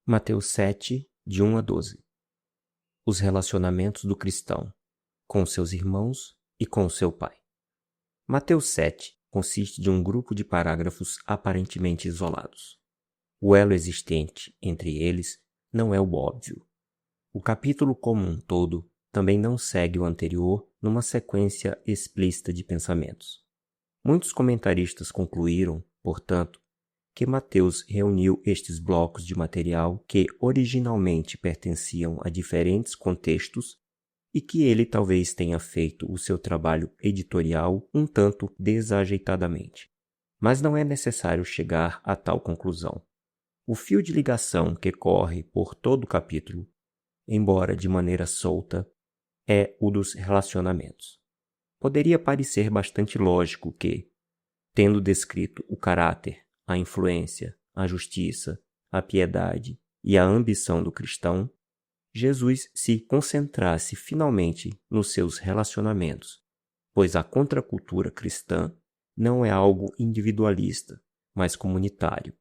Mateus 7, de 1 a 12. Os relacionamentos do cristão com seus irmãos e com seu pai. Mateus 7 consiste de um grupo de parágrafos aparentemente isolados. O elo existente entre eles não é o óbvio. O capítulo como um todo também não segue o anterior numa sequência explícita de pensamentos. Muitos comentaristas concluíram, portanto, que Mateus reuniu estes blocos de material que originalmente pertenciam a diferentes contextos e que ele talvez tenha feito o seu trabalho editorial um tanto desajeitadamente. Mas não é necessário chegar a tal conclusão. O fio de ligação que corre por todo o capítulo, embora de maneira solta, é o dos relacionamentos. Poderia parecer bastante lógico que, tendo descrito o caráter, a influência, a justiça, a piedade e a ambição do cristão, Jesus se concentrasse finalmente nos seus relacionamentos, pois a contracultura cristã não é algo individualista, mas comunitário,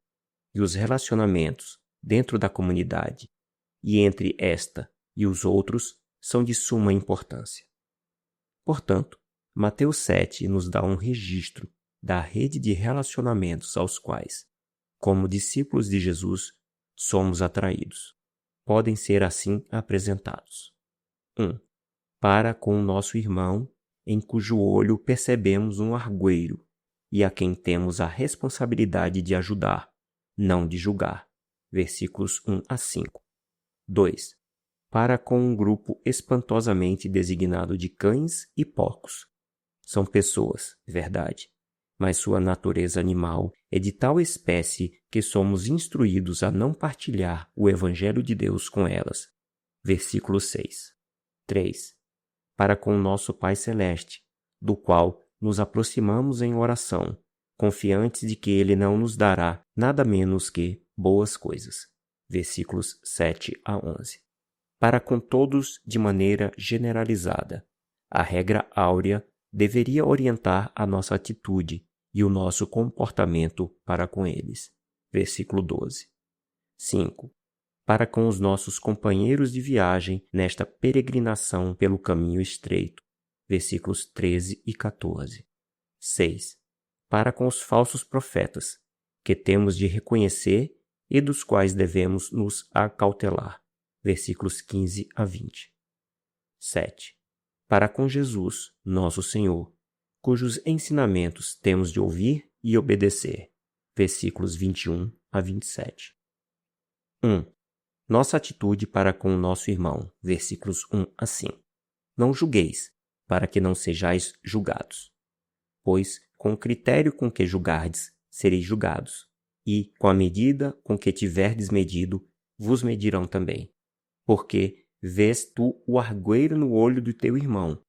e os relacionamentos dentro da comunidade e entre esta e os outros são de suma importância. Portanto, Mateus 7 nos dá um registro da rede de relacionamentos aos quais, como discípulos de Jesus, somos atraídos. Podem ser assim apresentados. 1. Para com o nosso irmão, em cujo olho percebemos um argueiro, e a quem temos a responsabilidade de ajudar, não de julgar. Versículos 1 a 5. 2. Para com um grupo espantosamente designado de cães e porcos. São pessoas, verdade, mas sua natureza animal é de tal espécie que somos instruídos a não partilhar o Evangelho de Deus com elas. Versículo 6. 3. Para com o nosso Pai Celeste, do qual nos aproximamos em oração, confiantes de que Ele não nos dará nada menos que boas coisas. Versículos 7 a 11. Para com todos de maneira generalizada. A regra áurea deveria orientar a nossa atitude e o nosso comportamento para com eles. Versículo 12. 5. Para com os nossos companheiros de viagem nesta peregrinação pelo caminho estreito. Versículos 13 e 14. 6. Para com os falsos profetas, que temos de reconhecer e dos quais devemos nos acautelar. Versículos 15 a 20. 7. Para com Jesus, nosso Senhor, cujos ensinamentos temos de ouvir e obedecer. Versículos 21 a 27. 1. Nossa atitude para com o nosso irmão. Versículos 1 a 5. Não julgueis, para que não sejais julgados. Pois, com o critério com que julgardes, sereis julgados, e, com a medida com que tiverdes medido, vos medirão também. Porque vês tu o argueiro no olho do teu irmão,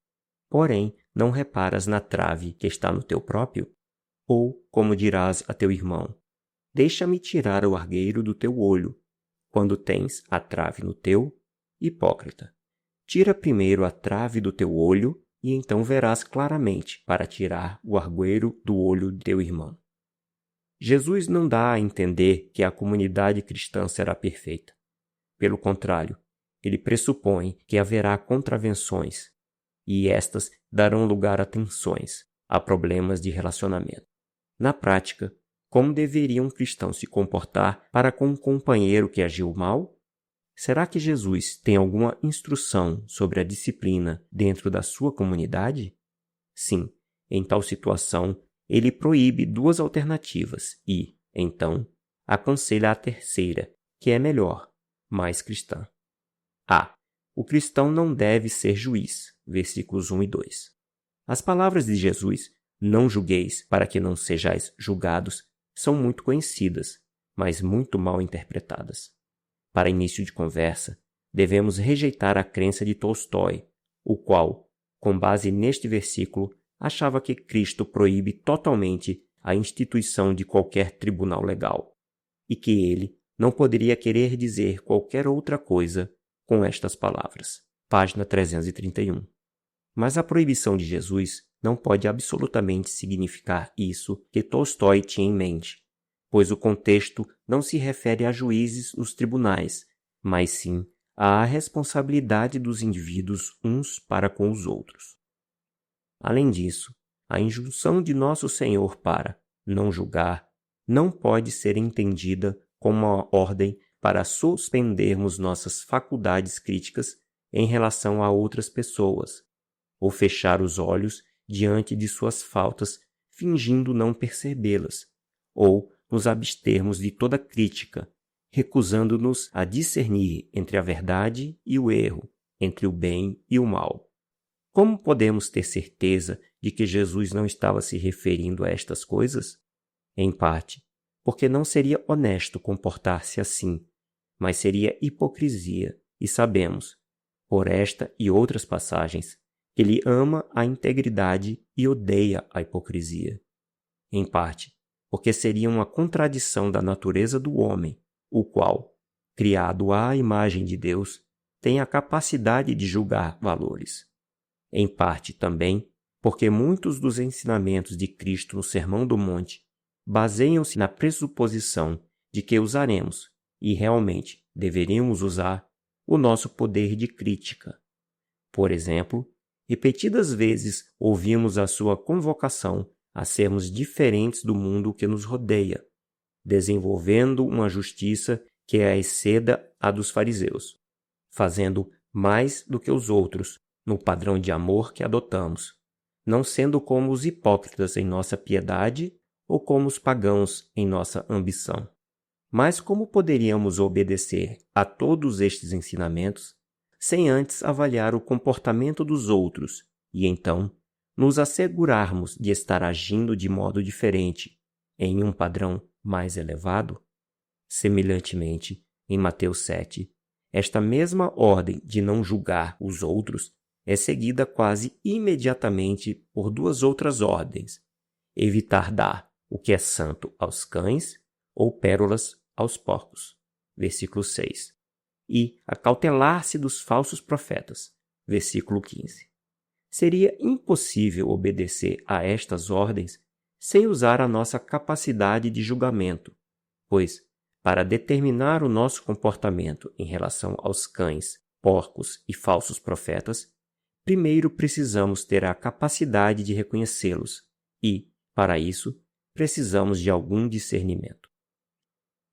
porém não reparas na trave que está no teu próprio? Ou, como dirás a teu irmão, deixa-me tirar o argueiro do teu olho, quando tens a trave no teu? Hipócrita, tira primeiro a trave do teu olho, e então verás claramente para tirar o argueiro do olho do teu irmão. Jesus não dá a entender que a comunidade cristã será perfeita. Pelo contrário, ele pressupõe que haverá contravenções, e estas darão lugar a tensões, a problemas de relacionamento. Na prática, como deveria um cristão se comportar para com um companheiro que agiu mal? Será que Jesus tem alguma instrução sobre a disciplina dentro da sua comunidade? Sim, em tal situação, ele proíbe duas alternativas e, então, aconselha a terceira, que é melhor, mais cristã. A. O cristão não deve ser juiz. Versículos 1 e 2. As palavras de Jesus, não julgueis para que não sejais julgados, são muito conhecidas, mas muito mal interpretadas. Para início de conversa, devemos rejeitar a crença de Tolstói, o qual, com base neste versículo, achava que Cristo proíbe totalmente a instituição de qualquer tribunal legal, e que ele não poderia querer dizer qualquer outra coisa com estas palavras. Página 331. Mas a proibição de Jesus não pode absolutamente significar isso que Tolstói tinha em mente, pois o contexto não se refere a juízes nos tribunais, mas sim à responsabilidade dos indivíduos uns para com os outros. Além disso, a injunção de Nosso Senhor para não julgar não pode ser entendida como uma ordem para suspendermos nossas faculdades críticas em relação a outras pessoas, ou fechar os olhos diante de suas faltas, fingindo não percebê-las, ou nos abstermos de toda crítica, recusando-nos a discernir entre a verdade e o erro, entre o bem e o mal. Como podemos ter certeza de que Jesus não estava se referindo a estas coisas? Em parte, porque não seria honesto comportar-se assim, mas seria hipocrisia, e sabemos, por esta e outras passagens, que ele ama a integridade e odeia a hipocrisia. Em parte, porque seria uma contradição da natureza do homem, o qual, criado à imagem de Deus, tem a capacidade de julgar valores. Em parte também, porque muitos dos ensinamentos de Cristo no Sermão do Monte baseiam-se na pressuposição de que usaremos, e realmente deveríamos usar, o nosso poder de crítica. Por exemplo, repetidas vezes ouvimos a sua convocação a sermos diferentes do mundo que nos rodeia, desenvolvendo uma justiça que exceda a dos fariseus, fazendo mais do que os outros no padrão de amor que adotamos, não sendo como os hipócritas em nossa piedade ou como os pagãos em nossa ambição. Mas como poderíamos obedecer a todos estes ensinamentos sem antes avaliar o comportamento dos outros e então nos assegurarmos de estar agindo de modo diferente, em um padrão mais elevado? Semelhantemente, em Mateus 7, esta mesma ordem de não julgar os outros é seguida quase imediatamente por duas outras ordens: evitar dar o que é santo aos cães ou pérolas aos porcos, versículo 6, e acautelar-se dos falsos profetas, versículo 15. Seria impossível obedecer a estas ordens sem usar a nossa capacidade de julgamento, pois, para determinar o nosso comportamento em relação aos cães, porcos e falsos profetas, primeiro precisamos ter a capacidade de reconhecê-los e, para isso, precisamos de algum discernimento.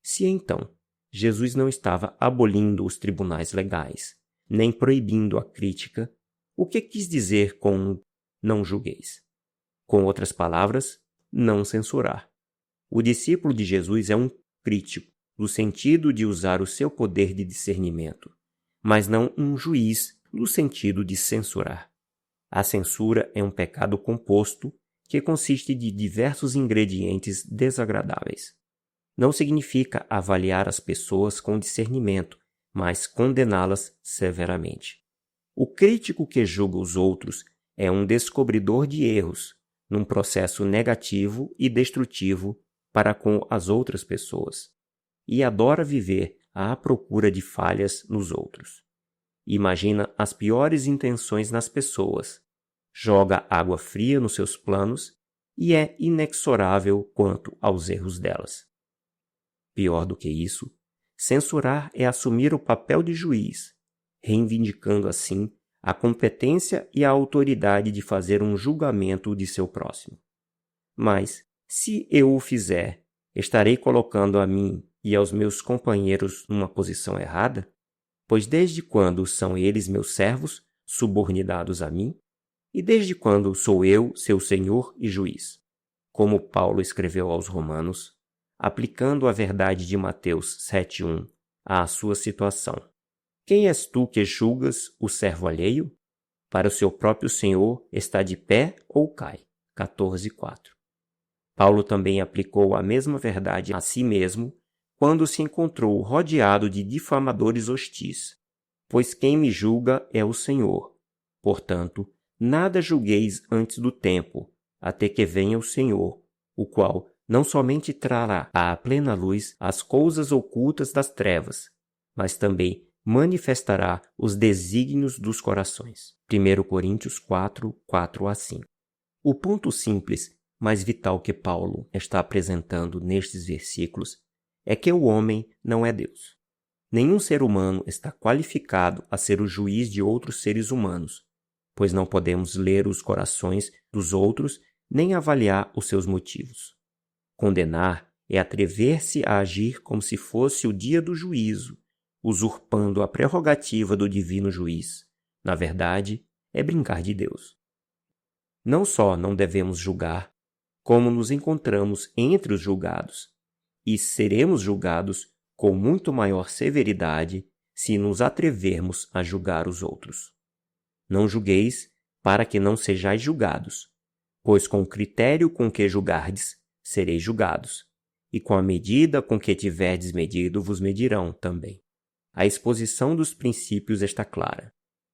Se então Jesus não estava abolindo os tribunais legais, nem proibindo a crítica, o que quis dizer com não julgueis? Com outras palavras, não censurar. O discípulo de Jesus é um crítico, no sentido de usar o seu poder de discernimento, mas não um juiz, no sentido de censurar. A censura é um pecado composto que consiste de diversos ingredientes desagradáveis. Não significa avaliar as pessoas com discernimento, mas condená-las severamente. O crítico que julga os outros é um descobridor de erros, num processo negativo e destrutivo para com as outras pessoas, e adora viver à procura de falhas nos outros. Imagina as piores intenções nas pessoas, joga água fria nos seus planos e é inexorável quanto aos erros delas. Pior do que isso, censurar é assumir o papel de juiz, reivindicando assim a competência e a autoridade de fazer um julgamento de seu próximo. Mas, se eu o fizer, estarei colocando a mim e aos meus companheiros numa posição errada? Pois desde quando são eles meus servos, subordinados a mim? E desde quando sou eu seu senhor e juiz? Como Paulo escreveu aos Romanos, aplicando a verdade de Mateus 7:1 à sua situação. Quem és tu que julgas o servo alheio? Para o seu próprio senhor está de pé ou cai. 14:4. Paulo também aplicou a mesma verdade a si mesmo quando se encontrou rodeado de difamadores hostis. Pois quem me julga é o Senhor. Portanto, nada julgueis antes do tempo, até que venha o Senhor, o qual não somente trará à plena luz as coisas ocultas das trevas, mas também manifestará os desígnios dos corações. 1 Coríntios 4:4-5. O ponto simples, mas vital que Paulo está apresentando nestes versículos é que o homem não é Deus. Nenhum ser humano está qualificado a ser o juiz de outros seres humanos, pois não podemos ler os corações dos outros nem avaliar os seus motivos. Condenar é atrever-se a agir como se fosse o dia do juízo, usurpando a prerrogativa do divino juiz. Na verdade, é brincar de Deus. Não só não devemos julgar, como nos encontramos entre os julgados, e seremos julgados com muito maior severidade se nos atrevermos a julgar os outros. Não julgueis para que não sejais julgados, pois com o critério com que julgardes, sereis julgados, e com a medida com que tiverdes medido vos medirão também. A exposição dos princípios está clara.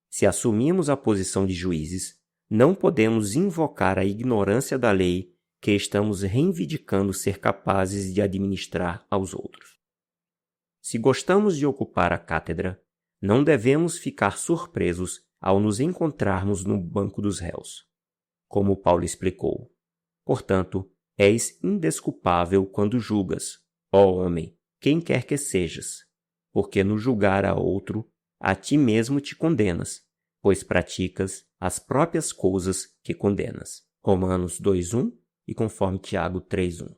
Se assumimos a posição de juízes, não podemos invocar a ignorância da lei que estamos reivindicando ser capazes de administrar aos outros. Se gostamos de ocupar a cátedra, não devemos ficar surpresos ao nos encontrarmos no banco dos réus. Como Paulo explicou, portanto, és indesculpável quando julgas, ó homem, quem quer que sejas, porque no julgar a outro, a ti mesmo te condenas, pois praticas as próprias coisas que condenas. Romanos 2:1 e conforme Tiago 3:1.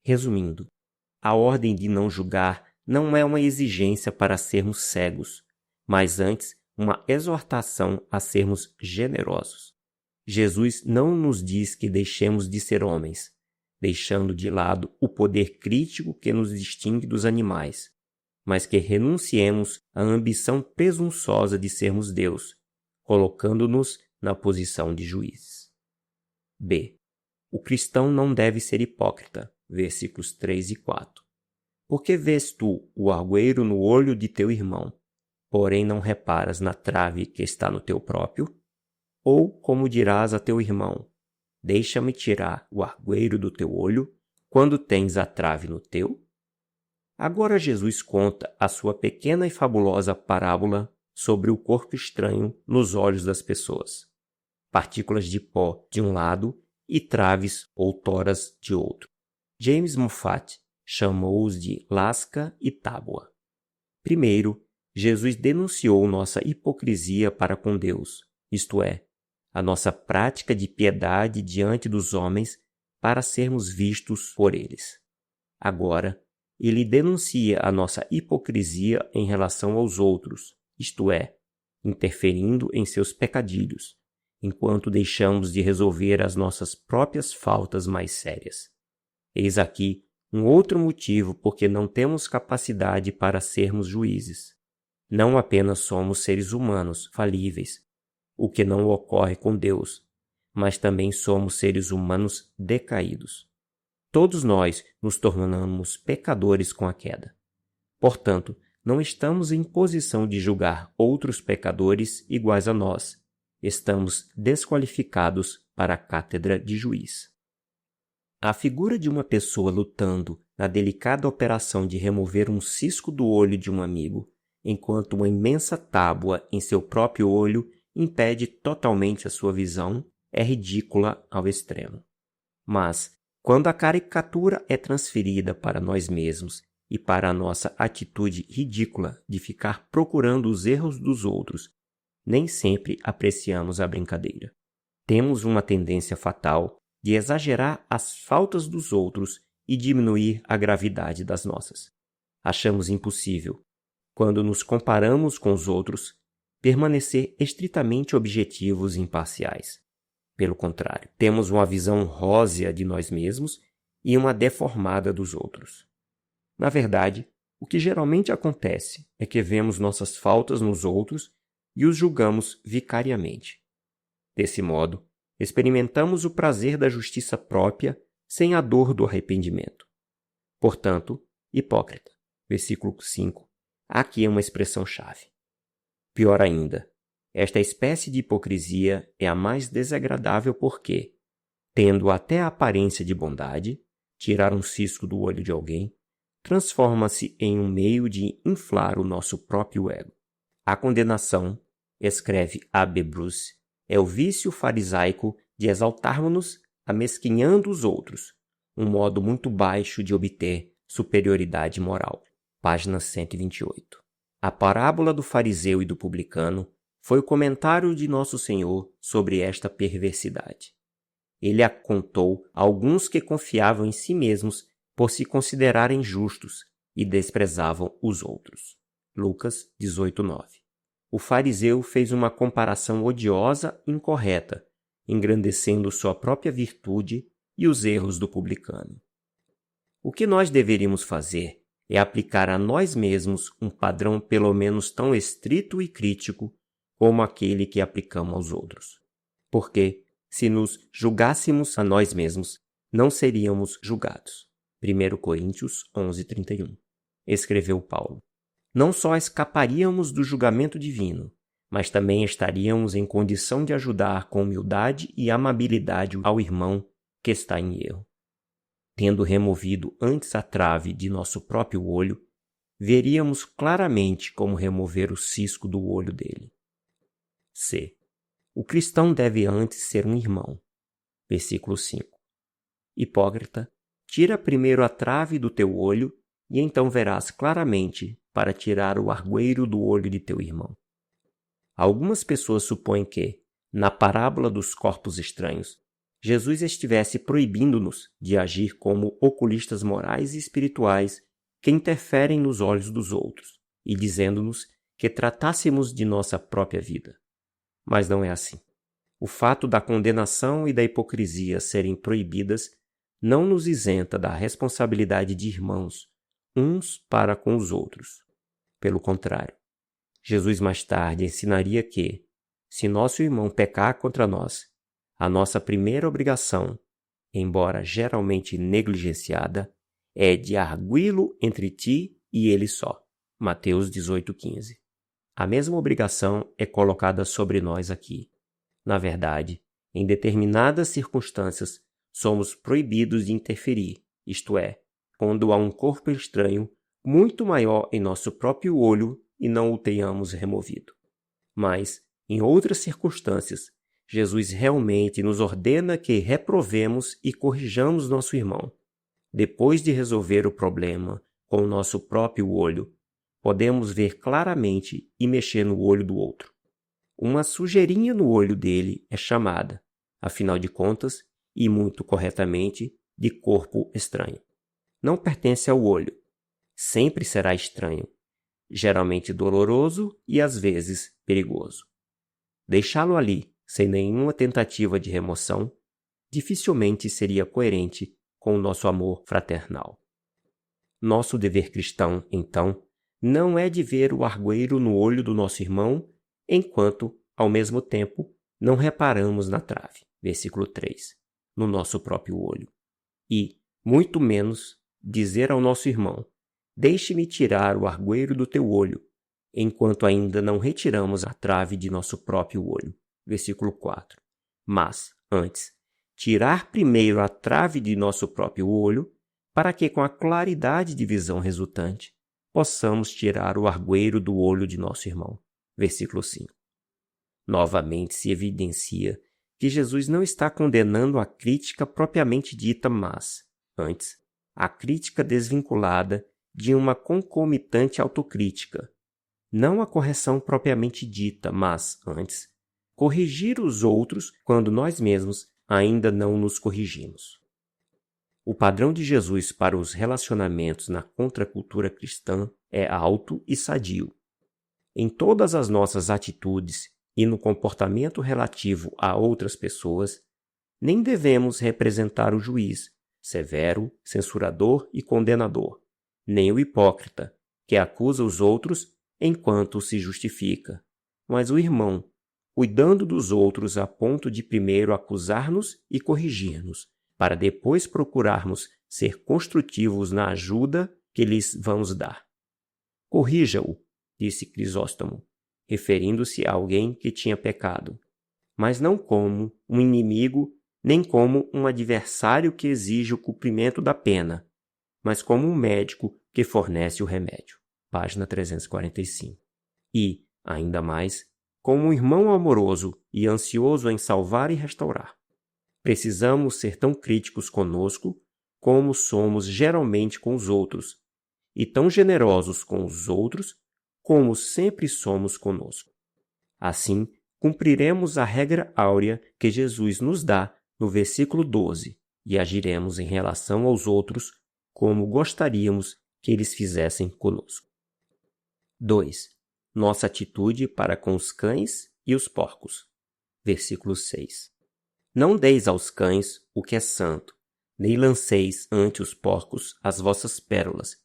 Resumindo, a ordem de não julgar não é uma exigência para sermos cegos, mas antes uma exortação a sermos generosos. Jesus não nos diz que deixemos de ser homens, deixando de lado o poder crítico que nos distingue dos animais, mas que renunciemos à ambição presunçosa de sermos Deus, colocando-nos na posição de juízes. B. O cristão não deve ser hipócrita, versículos 3 e 4. Porque vês tu o argueiro no olho de teu irmão, porém não reparas na trave que está no teu próprio? Ou como dirás a teu irmão, deixa-me tirar o argueiro do teu olho, quando tens a trave no teu? Agora Jesus conta a sua pequena e fabulosa parábola sobre o corpo estranho nos olhos das pessoas. Partículas de pó de um lado e traves ou toras de outro. James Moffat chamou-os de lasca e tábua. Primeiro, Jesus denunciou nossa hipocrisia para com Deus, isto é, a nossa prática de piedade diante dos homens para sermos vistos por eles. Agora, ele denuncia a nossa hipocrisia em relação aos outros, isto é, interferindo em seus pecadilhos, enquanto deixamos de resolver as nossas próprias faltas mais sérias. Eis aqui um outro motivo por que não temos capacidade para sermos juízes. Não apenas somos seres humanos falíveis, o que não ocorre com Deus, mas também somos seres humanos decaídos. Todos nós nos tornamos pecadores com a queda. Portanto, não estamos em posição de julgar outros pecadores iguais a nós. Estamos desqualificados para a cátedra de juiz. A figura de uma pessoa lutando na delicada operação de remover um cisco do olho de um amigo, enquanto uma imensa tábua em seu próprio olho impede totalmente a sua visão, é ridícula ao extremo. Mas, quando a caricatura é transferida para nós mesmos e para a nossa atitude ridícula de ficar procurando os erros dos outros, nem sempre apreciamos a brincadeira. Temos uma tendência fatal de exagerar as faltas dos outros e diminuir a gravidade das nossas. Achamos impossível, quando nos comparamos com os outros, permanecer estritamente objetivos e imparciais. Pelo contrário, temos uma visão rósea de nós mesmos e uma deformada dos outros. Na verdade, o que geralmente acontece é que vemos nossas faltas nos outros e os julgamos vicariamente. Desse modo, experimentamos o prazer da justiça própria sem a dor do arrependimento. Portanto, hipócrita. Versículo 5. Aqui é uma expressão-chave. Pior ainda, esta espécie de hipocrisia é a mais desagradável porque, tendo até a aparência de bondade, tirar um cisco do olho de alguém, transforma-se em um meio de inflar o nosso próprio ego. A condenação, escreve A.B. Bruce, é o vício farisaico de exaltarmos-nos amesquinhando os outros, um modo muito baixo de obter superioridade moral. Página 128. A parábola do fariseu e do publicano foi o comentário de Nosso Senhor sobre esta perversidade. Ele a contou a alguns que confiavam em si mesmos por se considerarem justos e desprezavam os outros. Lucas 18:9. O fariseu fez uma comparação odiosa e incorreta, engrandecendo sua própria virtude e os erros do publicano. O que nós deveríamos fazer é aplicar a nós mesmos um padrão pelo menos tão estrito e crítico como aquele que aplicamos aos outros. Porque, se nos julgássemos a nós mesmos, não seríamos julgados. 1 Coríntios 11:31. Escreveu Paulo. Não só escaparíamos do julgamento divino, mas também estaríamos em condição de ajudar com humildade e amabilidade ao irmão que está em erro. Tendo removido antes a trave de nosso próprio olho, veríamos claramente como remover o cisco do olho dele. C. O cristão deve antes ser um irmão. Versículo 5. Hipócrita, tira primeiro a trave do teu olho, e então verás claramente para tirar o argueiro do olho de teu irmão. Algumas pessoas supõem que, na parábola dos corpos estranhos, Jesus estivesse proibindo-nos de agir como oculistas morais e espirituais que interferem nos olhos dos outros e dizendo-nos que tratássemos de nossa própria vida. Mas não é assim. O fato da condenação e da hipocrisia serem proibidas não nos isenta da responsabilidade de irmãos, uns para com os outros. Pelo contrário, Jesus mais tarde ensinaria que, se nosso irmão pecar contra nós, a nossa primeira obrigação, embora geralmente negligenciada, é de arguí-lo entre ti e ele só. Mateus 18:15. A mesma obrigação é colocada sobre nós aqui. Na verdade, em determinadas circunstâncias, somos proibidos de interferir, isto é, quando há um corpo estranho muito maior em nosso próprio olho e não o tenhamos removido. Mas, em outras circunstâncias, Jesus realmente nos ordena que reprovemos e corrijamos nosso irmão. Depois de resolver o problema com o nosso próprio olho, podemos ver claramente e mexer no olho do outro. Uma sujeirinha no olho dele é chamada, afinal de contas, e muito corretamente, de corpo estranho. Não pertence ao olho. Sempre será estranho, geralmente doloroso e às vezes perigoso. Deixá-lo ali, sem nenhuma tentativa de remoção, dificilmente seria coerente com o nosso amor fraternal. Nosso dever cristão, então, não é de ver o argueiro no olho do nosso irmão, enquanto, ao mesmo tempo, não reparamos na trave, versículo 3, no nosso próprio olho. E, muito menos, dizer ao nosso irmão, deixe-me tirar o argueiro do teu olho, enquanto ainda não retiramos a trave de nosso próprio olho. Versículo 4. Mas, antes, tirar primeiro a trave de nosso próprio olho, para que com a claridade de visão resultante, possamos tirar o argueiro do olho de nosso irmão. Versículo 5. Novamente se evidencia que Jesus não está condenando a crítica propriamente dita, mas, antes, a crítica desvinculada de uma concomitante autocrítica. Não a correção propriamente dita, mas, antes, corrigir os outros quando nós mesmos ainda não nos corrigimos. O padrão de Jesus para os relacionamentos na contracultura cristã é alto e sadio. Em todas as nossas atitudes e no comportamento relativo a outras pessoas, nem devemos representar o juiz, severo, censurador e condenador, nem o hipócrita, que acusa os outros enquanto se justifica, mas o irmão, cuidando dos outros a ponto de primeiro acusar-nos e corrigir-nos, para depois procurarmos ser construtivos na ajuda que lhes vamos dar. Corrija-o, disse Crisóstomo, referindo-se a alguém que tinha pecado, mas não como um inimigo nem como um adversário que exige o cumprimento da pena, mas como um médico que fornece o remédio. Página 345. E, ainda mais, como um irmão amoroso e ansioso em salvar e restaurar. Precisamos ser tão críticos conosco como somos geralmente com os outros, e tão generosos com os outros como sempre somos conosco. Assim, cumpriremos a regra áurea que Jesus nos dá no versículo 12 e agiremos em relação aos outros como gostaríamos que eles fizessem conosco. 2. Nossa atitude para com os cães e os porcos. Versículo 6. Não deis aos cães o que é santo, nem lanceis ante os porcos as vossas pérolas,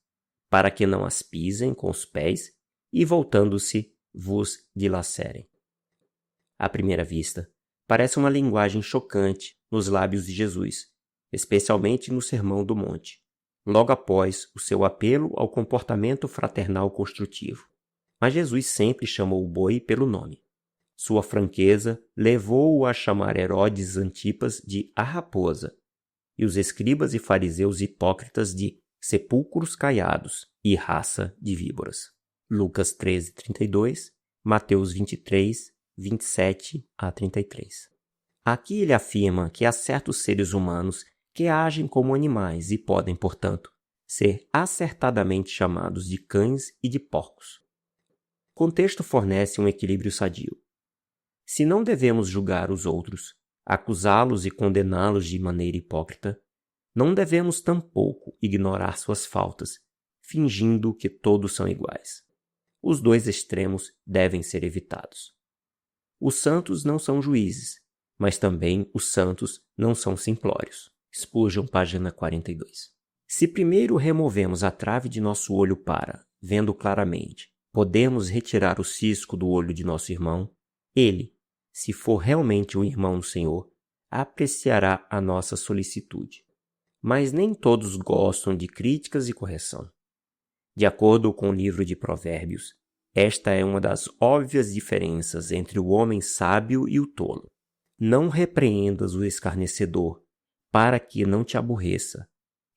para que não as pisem com os pés e, voltando-se, vos dilacerem. À primeira vista, parece uma linguagem chocante nos lábios de Jesus, especialmente no Sermão do Monte, logo após o seu apelo ao comportamento fraternal construtivo. Mas Jesus sempre chamou o boi pelo nome. Sua franqueza levou-o a chamar Herodes Antipas de a raposa, e os escribas e fariseus hipócritas de sepulcros caiados e raça de víboras. Lucas 13:32, Mateus 23, 27 a 33. Aqui ele afirma que há certos seres humanos que agem como animais e podem, portanto, ser acertadamente chamados de cães e de porcos. O contexto fornece um equilíbrio sadio. Se não devemos julgar os outros, acusá-los e condená-los de maneira hipócrita, não devemos tampouco ignorar suas faltas, fingindo que todos são iguais. Os dois extremos devem ser evitados. Os santos não são juízes, mas também os santos não são simplórios. Spurgeon, página 42. Se primeiro removemos a trave de nosso olho para, vendo claramente, podemos retirar o cisco do olho de nosso irmão, ele, se for realmente um irmão do Senhor, apreciará a nossa solicitude. Mas nem todos gostam de críticas e correção. De acordo com o livro de Provérbios, esta é uma das óbvias diferenças entre o homem sábio e o tolo. Não repreendas o escarnecedor, para que não te aborreça.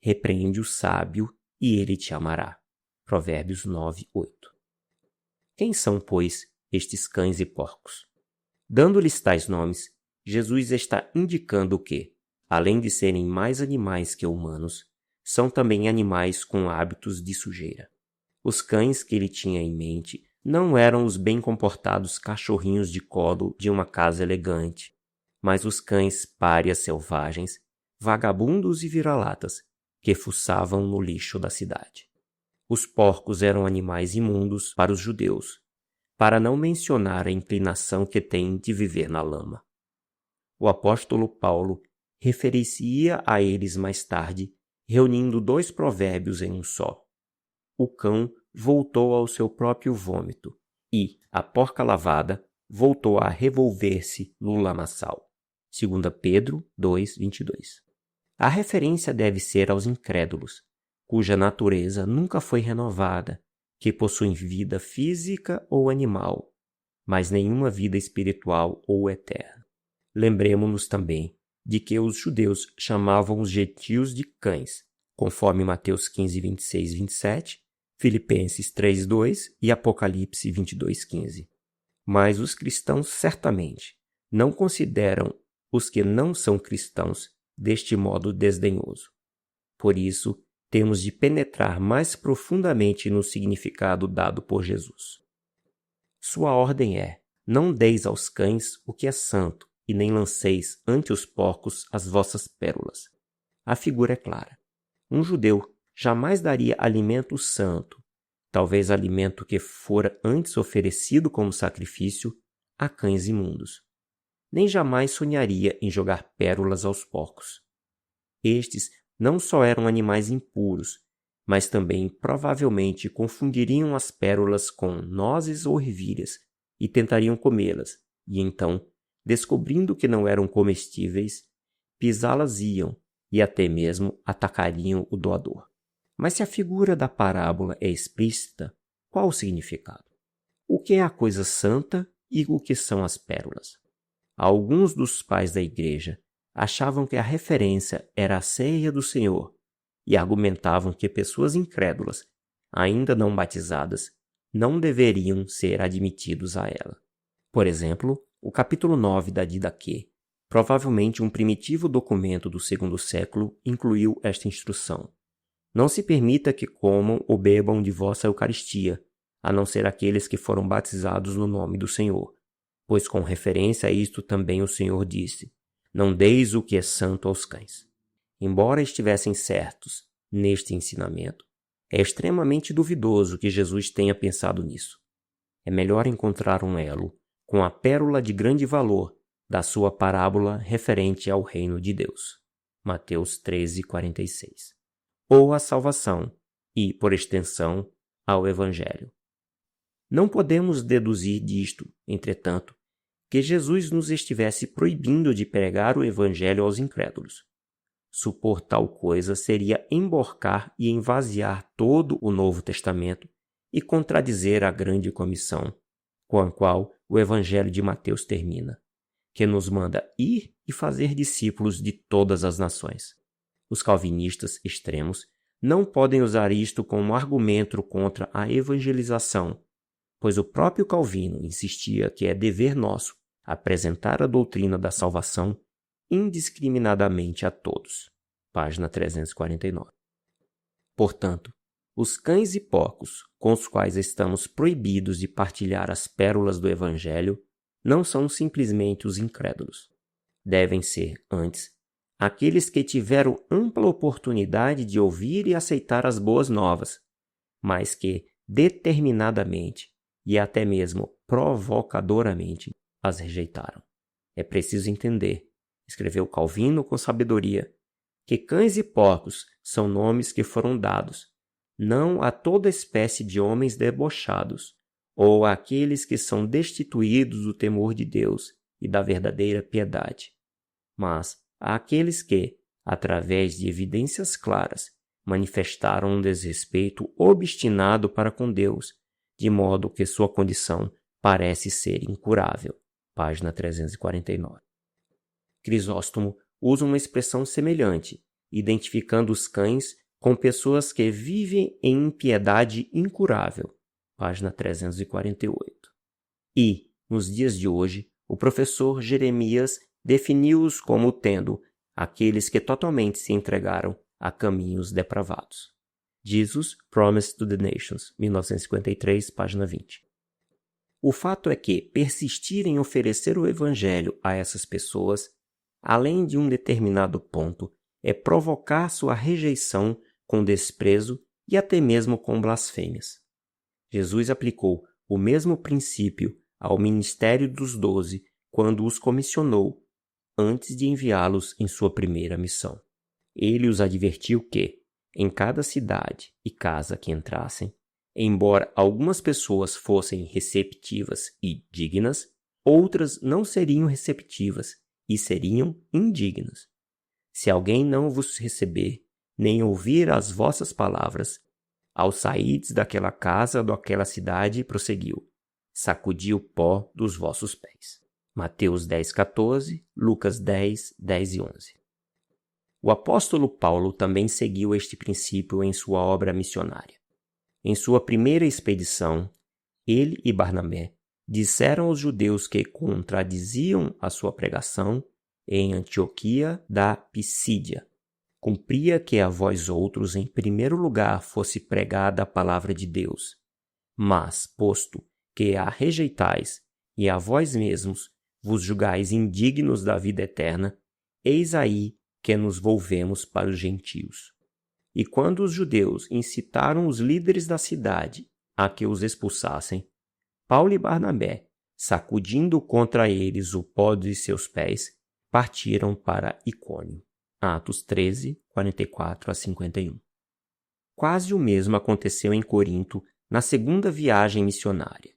Repreende o sábio, e ele te amará. Provérbios 9:8. Quem são, pois, estes cães e porcos? Dando-lhes tais nomes, Jesus está indicando que, além de serem mais animais que humanos, são também animais com hábitos de sujeira. Os cães que ele tinha em mente não eram os bem comportados cachorrinhos de colo de uma casa elegante, mas os cães párias selvagens, vagabundos e vira-latas, que fuçavam no lixo da cidade. Os porcos eram animais imundos para os judeus, para não mencionar a inclinação que têm de viver na lama. O apóstolo Paulo referir-se-ia a eles mais tarde, reunindo dois provérbios em um só. O cão voltou ao seu próprio vômito e a porca lavada voltou a revolver-se no lamaçal. 2 Pedro 2:22. A referência deve ser aos incrédulos, cuja natureza nunca foi renovada, que possuem vida física ou animal, mas nenhuma vida espiritual ou eterna. Lembremos-nos também de que os judeus chamavam os gentios de cães, conforme Mateus 15:26-27, Filipenses 3:2 e Apocalipse 22:15. Mas os cristãos certamente não consideram os que não são cristãos deste modo desdenhoso. Por isso, temos de penetrar mais profundamente no significado dado por Jesus. Sua ordem é: não deis aos cães o que é santo, e nem lanceis ante os porcos as vossas pérolas. A figura é clara. Um judeu jamais daria alimento santo, talvez alimento que fora antes oferecido como sacrifício, a cães imundos. Nem jamais sonharia em jogar pérolas aos porcos. Estes não só eram animais impuros, mas também provavelmente confundiriam as pérolas com nozes ou ervilhas e tentariam comê-las, e então, descobrindo que não eram comestíveis, pisá-las-iam e até mesmo atacariam o doador. Mas se a figura da parábola é explícita, qual o significado? O que é a coisa santa e o que são as pérolas? Alguns dos pais da igreja achavam que a referência era a ceia do Senhor e argumentavam que pessoas incrédulas, ainda não batizadas, não deveriam ser admitidos a ela. Por exemplo, o capítulo 9 da Didaquê Provavelmente um primitivo documento do segundo século incluiu esta instrução: não se permita que comam ou bebam de vossa Eucaristia, a não ser aqueles que foram batizados no nome do Senhor, pois com referência a isto também o Senhor disse: não deis o que é santo aos cães. Embora estivessem certos neste ensinamento, é extremamente duvidoso que Jesus tenha pensado nisso. É melhor encontrar um elo com a pérola de grande valor da sua parábola referente ao reino de Deus, Mateus 13:46, ou a salvação e, por extensão, ao Evangelho. Não podemos deduzir disto, entretanto, que Jesus nos estivesse proibindo de pregar o Evangelho aos incrédulos. Supor tal coisa seria emborcar e envaziar todo o Novo Testamento e contradizer a grande comissão, com a qual o Evangelho de Mateus termina, que nos manda ir e fazer discípulos de todas as nações. Os calvinistas extremos não podem usar isto como argumento contra a evangelização, pois o próprio Calvino insistia que é dever nosso apresentar a doutrina da salvação indiscriminadamente a todos. Página 349. Portanto, os cães e porcos com os quais estamos proibidos de partilhar as pérolas do Evangelho não são simplesmente os incrédulos. Devem ser, antes, aqueles que tiveram ampla oportunidade de ouvir e aceitar as boas novas, mas que, determinadamente e até mesmo provocadoramente, as rejeitaram. É preciso entender, escreveu Calvino com sabedoria, que cães e porcos são nomes que foram dados, não a toda espécie de homens debochados, ou àqueles que são destituídos do temor de Deus e da verdadeira piedade, mas àqueles que, através de evidências claras, manifestaram um desrespeito obstinado para com Deus, de modo que sua condição parece ser incurável. Página 349. Crisóstomo usa uma expressão semelhante, identificando os cães com pessoas que vivem em impiedade incurável. Página 348. E, nos dias de hoje, o professor Jeremias definiu-os como tendo aqueles que totalmente se entregaram a caminhos depravados. Jesus, Promise to the Nations, 1953, página 20. O fato é que persistir em oferecer o Evangelho a essas pessoas, além de um determinado ponto, é provocar sua rejeição com desprezo e até mesmo com blasfêmias. Jesus aplicou o mesmo princípio ao ministério dos 12 quando os comissionou, antes de enviá-los em sua primeira missão. Ele os advertiu que, em cada cidade e casa que entrassem, embora algumas pessoas fossem receptivas e dignas, outras não seriam receptivas e seriam indignas. Se alguém não vos receber, nem ouvir as vossas palavras, ao saídes daquela casa ou daquela cidade, prosseguiu, sacudi o pó dos vossos pés. Mateus 10:14, Lucas 10:10 e 11. O apóstolo Paulo também seguiu este princípio em sua obra missionária. Em sua primeira expedição, ele e Barnabé disseram aos judeus que contradiziam a sua pregação em Antioquia da Pisídia. Cumpria que a vós outros, em primeiro lugar, fosse pregada a palavra de Deus. Mas, posto que a rejeitais e a vós mesmos vos julgais indignos da vida eterna, eis aí que nos volvemos para os gentios. E quando os judeus incitaram os líderes da cidade a que os expulsassem, Paulo e Barnabé, sacudindo contra eles o pó de seus pés, partiram para Icônio. Atos 13, 44 a 51. Quase o mesmo aconteceu em Corinto na segunda viagem missionária.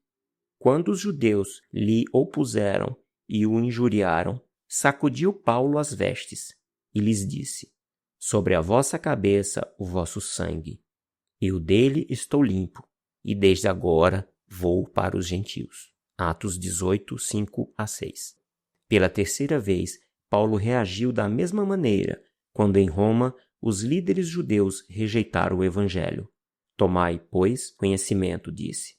Quando os judeus lhe opuseram e o injuriaram, sacudiu Paulo as vestes e lhes disse: sobre a vossa cabeça o vosso sangue, eu dele estou limpo, e desde agora vou para os gentios. Atos 18, 5 a 6. Pela terceira vez, Paulo reagiu da mesma maneira quando em Roma os líderes judeus rejeitaram o evangelho. Tomai, pois, conhecimento, disse,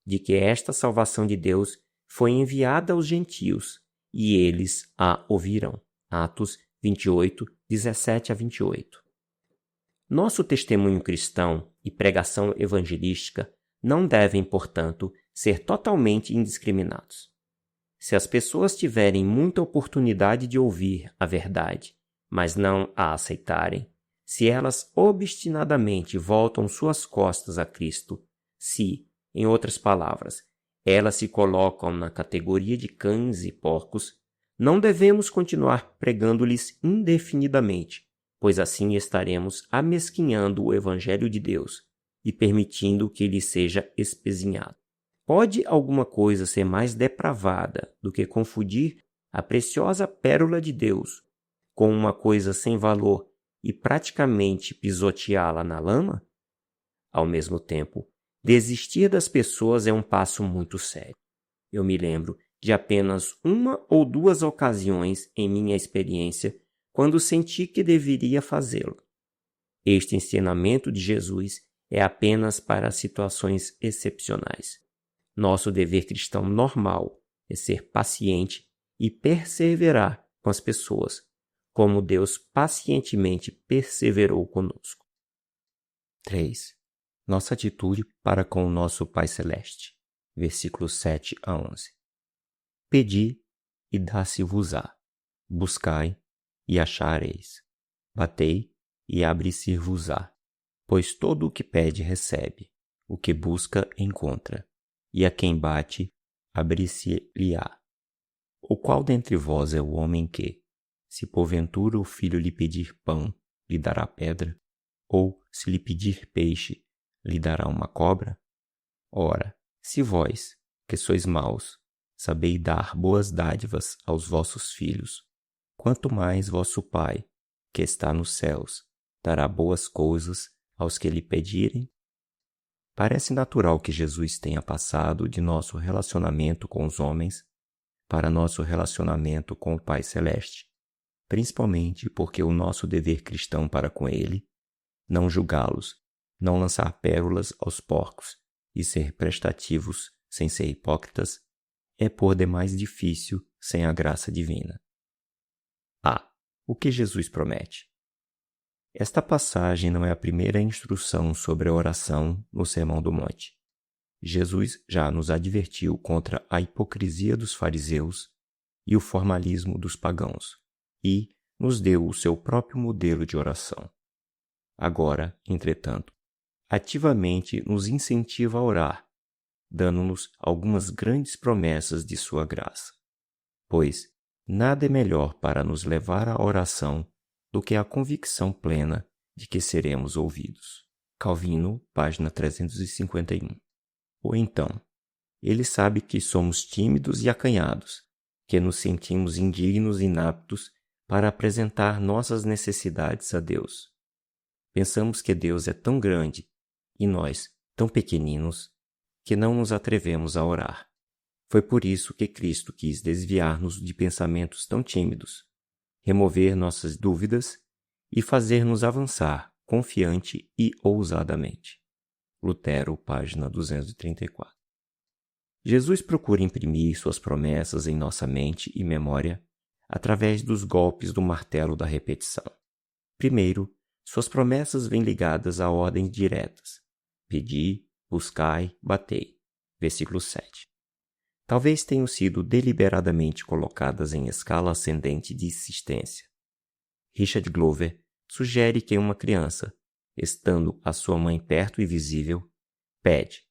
de que esta salvação de Deus foi enviada aos gentios e eles a ouvirão. Atos 28, 17 a 28. Nosso testemunho cristão e pregação evangelística não devem, portanto, ser totalmente indiscriminados. Se as pessoas tiverem muita oportunidade de ouvir a verdade, mas não a aceitarem, se elas obstinadamente voltam suas costas a Cristo, se, em outras palavras, elas se colocam na categoria de cães e porcos, não devemos continuar pregando-lhes indefinidamente, pois assim estaremos amesquinhando o Evangelho de Deus e permitindo que ele seja espezinhado. Pode alguma coisa ser mais depravada do que confundir a preciosa pérola de Deus com uma coisa sem valor e praticamente pisoteá-la na lama? Ao mesmo tempo, desistir das pessoas é um passo muito sério. Eu me lembro de apenas uma ou duas ocasiões em minha experiência quando senti que deveria fazê-lo. Este ensinamento de Jesus é apenas para situações excepcionais. Nosso dever cristão normal é ser paciente e perseverar com as pessoas, como Deus pacientemente perseverou conosco. 3. Nossa atitude para com o nosso Pai Celeste. Versículos 7 a 11. Pedi e dá-se-vos-á. Buscai e achareis. Batei e abre-se-vos-á. Pois todo o que pede recebe, o que busca encontra, e a quem bate abre-se-lhe-á. O qual dentre vós é o homem que, se porventura o filho lhe pedir pão, lhe dará pedra? Ou, se lhe pedir peixe, lhe dará uma cobra? Ora, se vós, que sois maus, sabeis dar boas dádivas aos vossos filhos, quanto mais vosso Pai, que está nos céus, dará boas coisas aos que lhe pedirem? Parece natural que Jesus tenha passado de nosso relacionamento com os homens para nosso relacionamento com o Pai Celeste, principalmente porque o nosso dever cristão para com Ele, não julgá-los, não lançar pérolas aos porcos e ser prestativos sem ser hipócritas, é por demais difícil sem a graça divina. O que Jesus promete? Esta passagem não é a primeira instrução sobre a oração no Sermão do Monte. Jesus já nos advertiu contra a hipocrisia dos fariseus e o formalismo dos pagãos, e nos deu o seu próprio modelo de oração. Agora, entretanto, ativamente nos incentiva a orar, dando-nos algumas grandes promessas de sua graça. Pois nada é melhor para nos levar à oração do que a convicção plena de que seremos ouvidos. Calvino, página 351. Ou então, ele sabe que somos tímidos e acanhados, que nos sentimos indignos e inaptos para apresentar nossas necessidades a Deus. Pensamos que Deus é tão grande e nós tão pequeninos que não nos atrevemos a orar. Foi por isso que Cristo quis desviar-nos de pensamentos tão tímidos, remover nossas dúvidas e fazer-nos avançar confiante e ousadamente. Lutero, página 234. Jesus procura imprimir suas promessas em nossa mente e memória através dos golpes do martelo da repetição. Primeiro, suas promessas vêm ligadas a ordens diretas. Pedi, buscai, batei. Versículo 7. Talvez tenham sido deliberadamente colocadas em escala ascendente de insistência. Richard Glover sugere que uma criança, estando a sua mãe perto e visível, pede.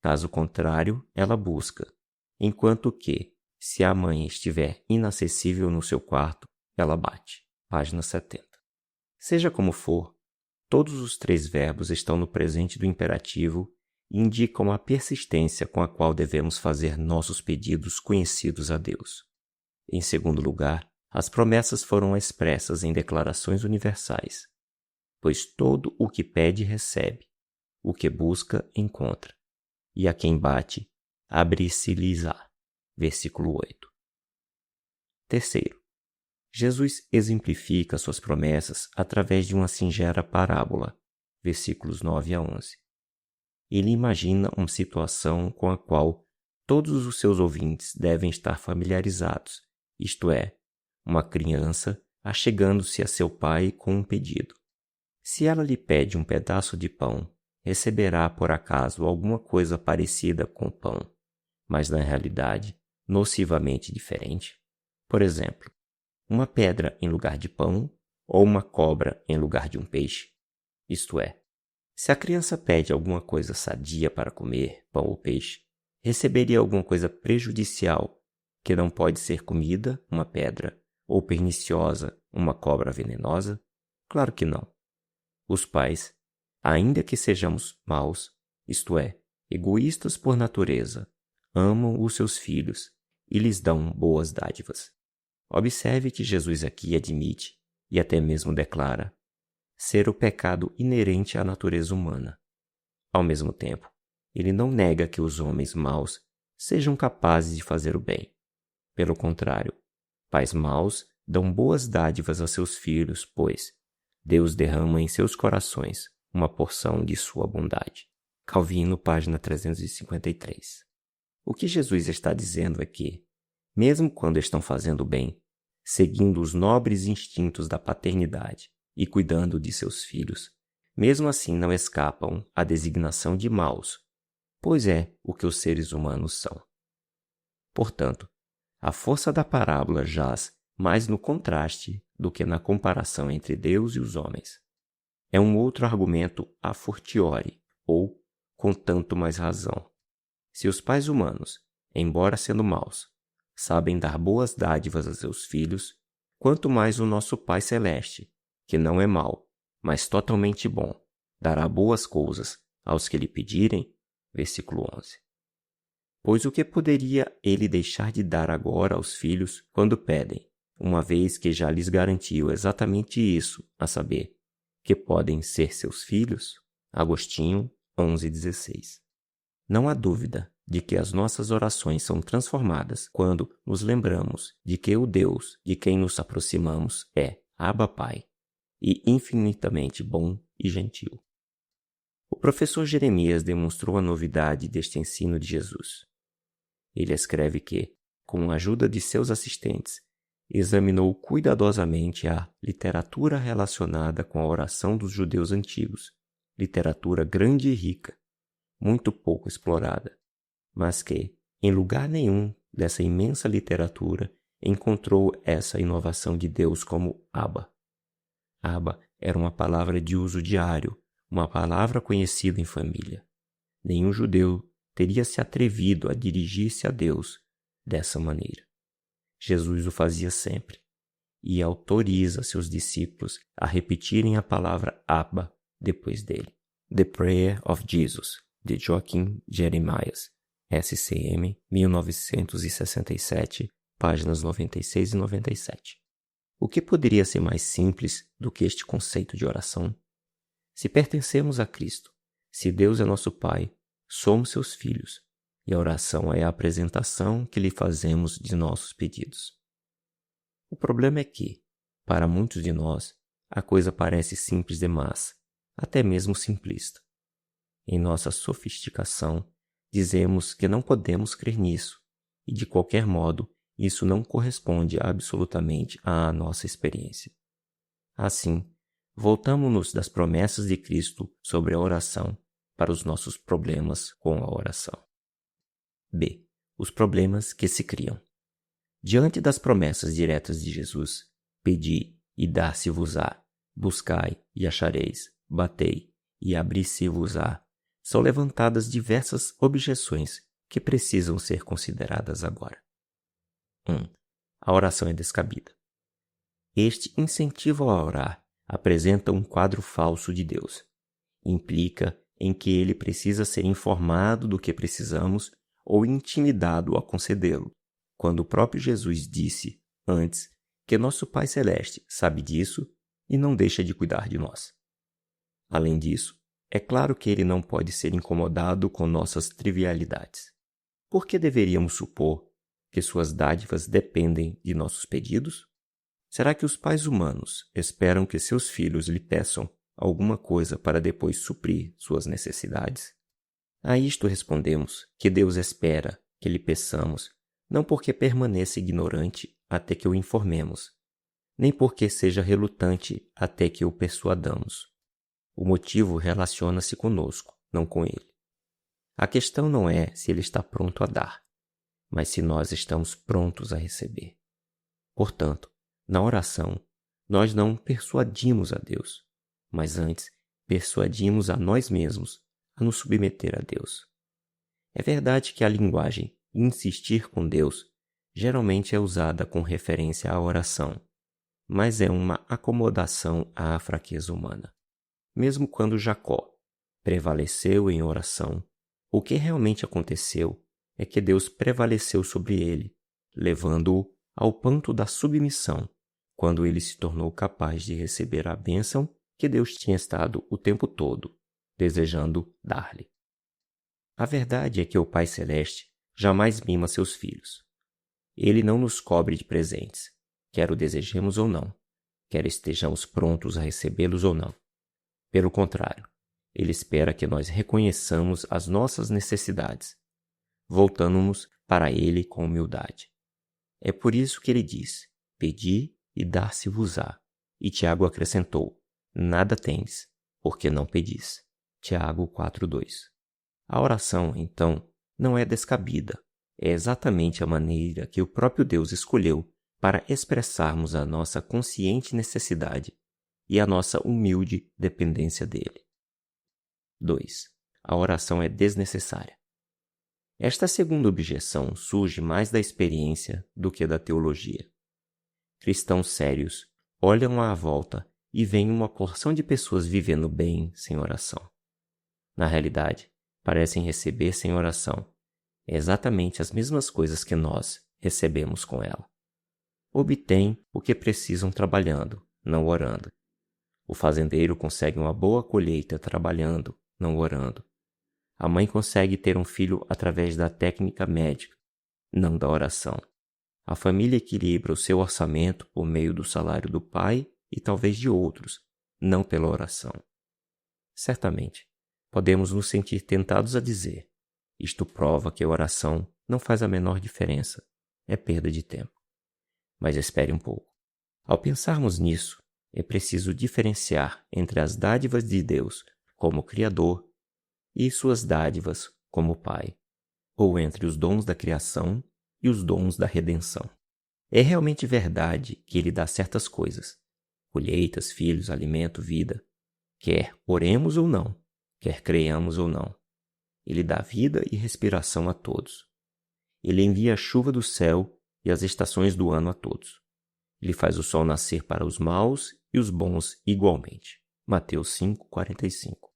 Caso contrário, ela busca, enquanto que, se a mãe estiver inacessível no seu quarto, ela bate. Página 70. Seja como for, todos os três verbos estão no presente do imperativo e indicam a persistência com a qual devemos fazer nossos pedidos conhecidos a Deus. Em segundo lugar, as promessas foram expressas em declarações universais, pois todo o que pede recebe, o que busca encontra, e a quem bate, abre-se-lhes-á. Versículo 8. Terceiro, Jesus exemplifica suas promessas através de uma singela parábola, versículos 9 a 11. Ele imagina uma situação com a qual todos os seus ouvintes devem estar familiarizados isto é, uma criança achegando-se a seu pai com um pedido. Se ela lhe pede um pedaço de pão, receberá por acaso alguma coisa parecida com pão, mas na realidade nocivamente diferente? Por exemplo, uma pedra em lugar de pão ou uma cobra em lugar de um peixe? Isto é, se a criança pede alguma coisa sadia para comer, pão ou peixe, receberia alguma coisa prejudicial que não pode ser comida, uma pedra, ou perniciosa, uma cobra venenosa? Claro que não. Os pais, ainda que sejamos maus, isto é, egoístas por natureza, amam os seus filhos e lhes dão boas dádivas. Observe que Jesus aqui admite, e até mesmo declara, ser o pecado inerente à natureza humana. Ao mesmo tempo, ele não nega que os homens maus sejam capazes de fazer o bem. Pelo contrário, pais maus dão boas dádivas a seus filhos, pois Deus derrama em seus corações uma porção de sua bondade. Calvino, página 353. O que Jesus está dizendo é que, mesmo quando estão fazendo bem, seguindo os nobres instintos da paternidade e cuidando de seus filhos, mesmo assim não escapam à designação de maus, pois é o que os seres humanos são. Portanto, a força da parábola jaz mais no contraste do que na comparação entre Deus e os homens. É um outro argumento a fortiori, ou com tanto mais razão. Se os pais humanos, embora sendo maus, sabem dar boas dádivas a seus filhos, quanto mais o nosso Pai Celeste, que não é mau, mas totalmente bom, dará boas coisas aos que lhe pedirem. Versículo 11. Pois o que poderia ele deixar de dar agora aos filhos quando pedem, uma vez que já lhes garantiu exatamente isso, a saber, que podem ser seus filhos? Agostinho, 11:16. Não há dúvida de que as nossas orações são transformadas quando nos lembramos de que o Deus de quem nos aproximamos é Abba Pai e infinitamente bom e gentil. O professor Jeremias demonstrou a novidade deste ensino de Jesus. Ele escreve que, com a ajuda de seus assistentes, examinou cuidadosamente a literatura relacionada com a oração dos judeus antigos, literatura grande e rica, muito pouco explorada, mas que, em lugar nenhum dessa imensa literatura, encontrou essa inovação de Deus como Abba. Abba era uma palavra de uso diário, uma palavra conhecida em família. Nenhum judeu teria se atrevido a dirigir-se a Deus dessa maneira. Jesus o fazia sempre e autoriza seus discípulos a repetirem a palavra Abba depois dele. The Prayer of Jesus, de Joaquim Jeremias, SCM 1967, páginas 96 e 97. O que poderia ser mais simples do que este conceito de oração? Se pertencemos a Cristo, se Deus é nosso Pai, somos seus filhos, e a oração é a apresentação que lhe fazemos de nossos pedidos. O problema é que, para muitos de nós, a coisa parece simples demais, até mesmo simplista. Em nossa sofisticação, dizemos que não podemos crer nisso, e de qualquer modo, isso não corresponde absolutamente à nossa experiência. Assim, voltamo-nos das promessas de Cristo sobre a oração para os nossos problemas com a oração. B. Os problemas que se criam. Diante das promessas diretas de Jesus, pedi e dar-se-vos-á, buscai e achareis, batei e abrir-se-vos-á, são levantadas diversas objeções que precisam ser consideradas agora. 1. A oração é descabida. Este incentivo a orar apresenta um quadro falso de Deus. Implica em que ele precisa ser informado do que precisamos ou intimidado a concedê-lo, quando o próprio Jesus disse, antes, que nosso Pai Celeste sabe disso e não deixa de cuidar de nós. Além disso, é claro que ele não pode ser incomodado com nossas trivialidades. Por que deveríamos supor que suas dádivas dependem de nossos pedidos? Será que os pais humanos esperam que seus filhos lhe peçam alguma coisa para depois suprir suas necessidades? A isto respondemos que Deus espera que lhe peçamos, não porque permaneça ignorante até que o informemos, nem porque seja relutante até que o persuadamos. O motivo relaciona-se conosco, não com ele. A questão não é se ele está pronto a dar, mas se nós estamos prontos a receber. Portanto, na oração, nós não persuadimos a Deus, mas antes persuadimos a nós mesmos a nos submeter a Deus. É verdade que a linguagem insistir com Deus geralmente é usada com referência à oração, mas é uma acomodação à fraqueza humana. Mesmo quando Jacó prevaleceu em oração, o que realmente aconteceu é que Deus prevaleceu sobre ele, levando-o ao ponto da submissão, quando ele se tornou capaz de receber a bênção que Deus tinha estado o tempo todo desejando dar-lhe. A verdade é que o Pai Celeste jamais mima seus filhos. Ele não nos cobre de presentes, quer o desejemos ou não, quer estejamos prontos a recebê-los ou não. Pelo contrário, ele espera que nós reconheçamos as nossas necessidades, voltando-nos para ele com humildade. É por isso que ele diz: pedi e dar-se-vos-á. E Tiago acrescentou: nada tendes, porque não pedis. Tiago 4:2. A oração, então, não é descabida. É exatamente a maneira que o próprio Deus escolheu para expressarmos a nossa consciente necessidade e a nossa humilde dependência dele. 2. A oração é desnecessária. Esta segunda objeção surge mais da experiência do que da teologia. Cristãos sérios olham à volta e veem uma porção de pessoas vivendo bem sem oração. Na realidade, parecem receber sem oração exatamente as mesmas coisas que nós recebemos com ela. Obtêm o que precisam trabalhando, não orando. O fazendeiro consegue uma boa colheita trabalhando, não orando. A mãe consegue ter um filho através da técnica médica, não da oração. A família equilibra o seu orçamento por meio do salário do pai e talvez de outros, não pela oração. Certamente, podemos nos sentir tentados a dizer: isto prova que a oração não faz a menor diferença, é perda de tempo. Mas espere um pouco. Ao pensarmos nisso, é preciso diferenciar entre as dádivas de Deus como Criador e suas dádivas como Pai, ou entre os dons da criação e os dons da redenção. É realmente verdade que Ele dá certas coisas, colheitas, filhos, alimento, vida, quer oremos ou não, quer creiamos ou não. Ele dá vida e respiração a todos. Ele envia a chuva do céu e as estações do ano a todos. Ele faz o sol nascer para os maus e os bons igualmente. Mateus 5:45.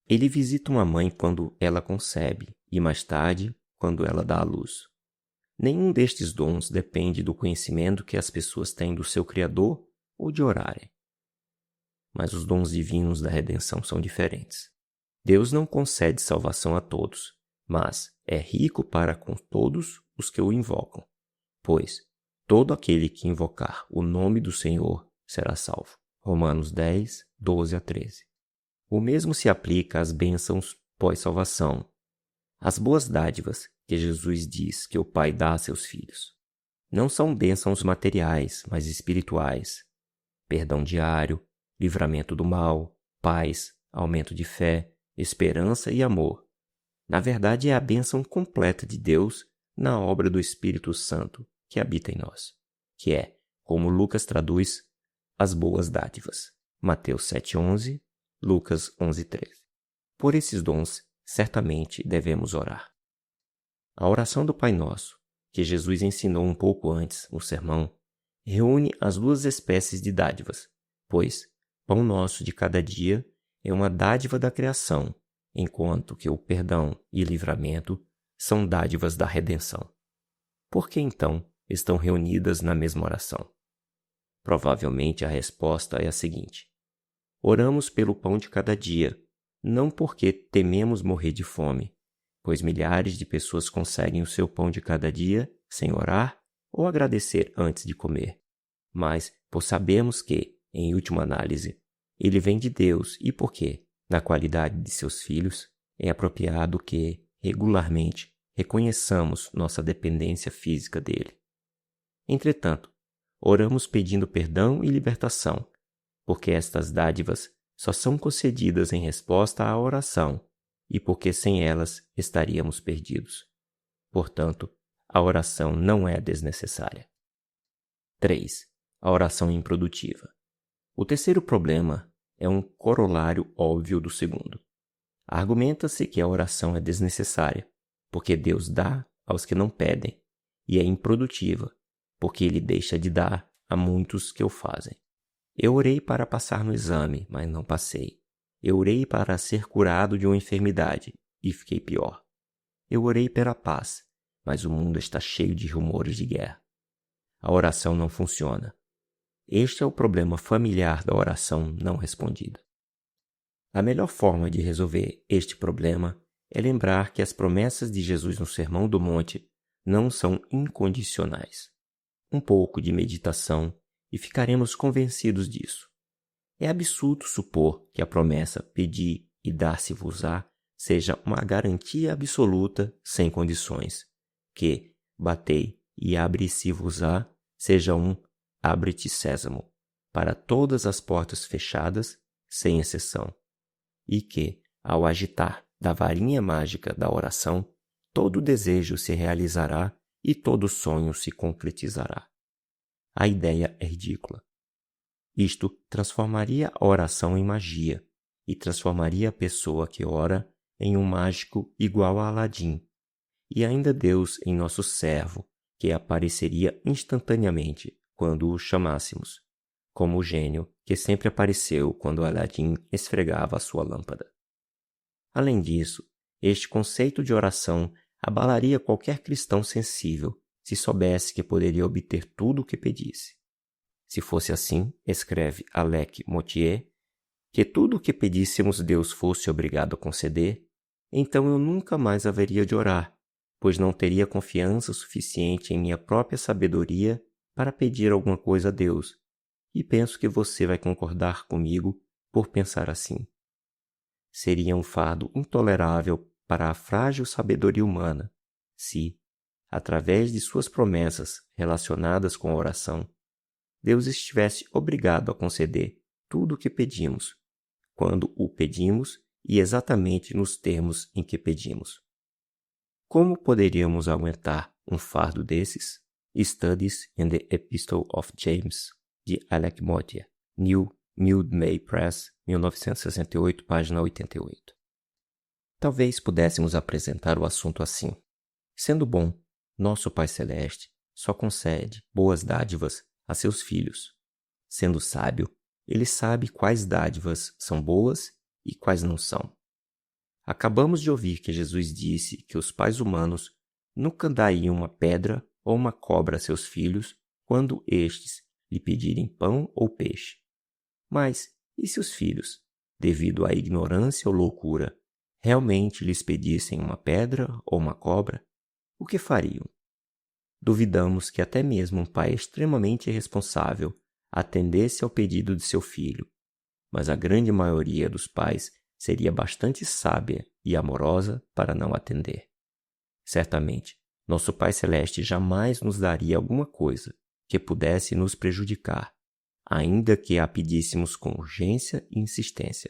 Ele visita uma mãe quando ela concebe e mais tarde quando ela dá à luz. Nenhum destes dons depende do conhecimento que as pessoas têm do seu Criador ou de orarem. Mas os dons divinos da redenção são diferentes. Deus não concede salvação a todos, mas é rico para com todos os que o invocam, pois todo aquele que invocar o nome do Senhor será salvo. Romanos 10, 12 a 13. O mesmo se aplica às bênçãos pós-salvação, as boas dádivas que Jesus diz que o Pai dá a seus filhos. Não são bênçãos materiais, mas espirituais. Perdão diário, livramento do mal, paz, aumento de fé, esperança e amor. Na verdade, é a bênção completa de Deus na obra do Espírito Santo que habita em nós, que é, como Lucas traduz, as boas dádivas. Mateus 7:11, Lucas 11:13. Por esses dons, certamente devemos orar. A oração do Pai Nosso, que Jesus ensinou um pouco antes no sermão, reúne as duas espécies de dádivas, pois pão nosso de cada dia é uma dádiva da criação, enquanto que o perdão e livramento são dádivas da redenção. Por que então estão reunidas na mesma oração? Provavelmente a resposta é a seguinte: oramos pelo pão de cada dia, não porque tememos morrer de fome, pois milhares de pessoas conseguem o seu pão de cada dia sem orar ou agradecer antes de comer, mas por sabermos que, em última análise, ele vem de Deus e porque, na qualidade de seus filhos, é apropriado que, regularmente, reconheçamos nossa dependência física dele. Entretanto, oramos pedindo perdão e libertação, porque estas dádivas só são concedidas em resposta à oração e porque sem elas estaríamos perdidos. Portanto, a oração não é desnecessária. 3. A oração improdutiva. O terceiro problema é um corolário óbvio do segundo. Argumenta-se que a oração é desnecessária, porque Deus dá aos que não pedem, e é improdutiva, porque Ele deixa de dar a muitos que o fazem. Eu orei para passar no exame, mas não passei. Eu orei para ser curado de uma enfermidade, e fiquei pior. Eu orei pela paz, mas o mundo está cheio de rumores de guerra. A oração não funciona. Este é o problema familiar da oração não respondida. A melhor forma de resolver este problema é lembrar que as promessas de Jesus no Sermão do Monte não são incondicionais. Um pouco de meditação e ficaremos convencidos disso. É absurdo supor que a promessa "pedi e dar-se-vos-á" seja uma garantia absoluta sem condições, que "batei e abre-se-vos-á" seja um "abre-te sésamo" para todas as portas fechadas, sem exceção, e que, ao agitar da varinha mágica da oração, todo desejo se realizará e todo sonho se concretizará. A ideia é ridícula. Isto transformaria a oração em magia e transformaria a pessoa que ora em um mágico igual a Aladim, e ainda Deus em nosso servo, que apareceria instantaneamente quando o chamássemos, como o gênio que sempre apareceu quando Aladim esfregava a sua lâmpada. Além disso, este conceito de oração abalaria qualquer cristão sensível se soubesse que poderia obter tudo o que pedisse. Se fosse assim, escreve Alec Mottier, que tudo o que pedíssemos Deus fosse obrigado a conceder, então eu nunca mais haveria de orar, pois não teria confiança suficiente em minha própria sabedoria para pedir alguma coisa a Deus, e penso que você vai concordar comigo por pensar assim. Seria um fardo intolerável para a frágil sabedoria humana se, através de suas promessas relacionadas com a oração, Deus estivesse obrigado a conceder tudo o que pedimos, quando o pedimos e exatamente nos termos em que pedimos. Como poderíamos aguentar um fardo desses? Studies in the Epistle of James, de Alec Mottier, New Mildmay Press, 1968, página 88. Talvez pudéssemos apresentar o assunto assim. Sendo bom, nosso Pai Celeste só concede boas dádivas a seus filhos. Sendo sábio, ele sabe quais dádivas são boas e quais não são. Acabamos de ouvir que Jesus disse que os pais humanos nunca dariam uma pedra ou uma cobra a seus filhos quando estes lhe pedirem pão ou peixe. Mas, e se os filhos, devido à ignorância ou loucura, realmente lhes pedissem uma pedra ou uma cobra? O que fariam? Duvidamos que até mesmo um pai extremamente irresponsável atendesse ao pedido de seu filho, mas a grande maioria dos pais seria bastante sábia e amorosa para não atender. Certamente, nosso Pai Celeste jamais nos daria alguma coisa que pudesse nos prejudicar, ainda que a pedíssemos com urgência e insistência,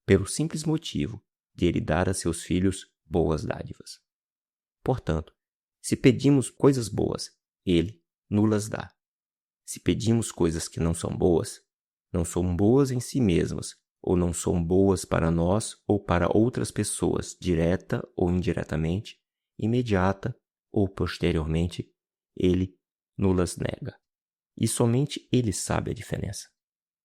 pelo simples motivo de Ele dar a seus filhos boas dádivas. Portanto, se pedimos coisas boas, Ele nos dá. Se pedimos coisas que não são boas em si mesmas, ou não são boas para nós ou para outras pessoas, direta ou indiretamente, imediata ou posteriormente, Ele nos nega. E somente Ele sabe a diferença.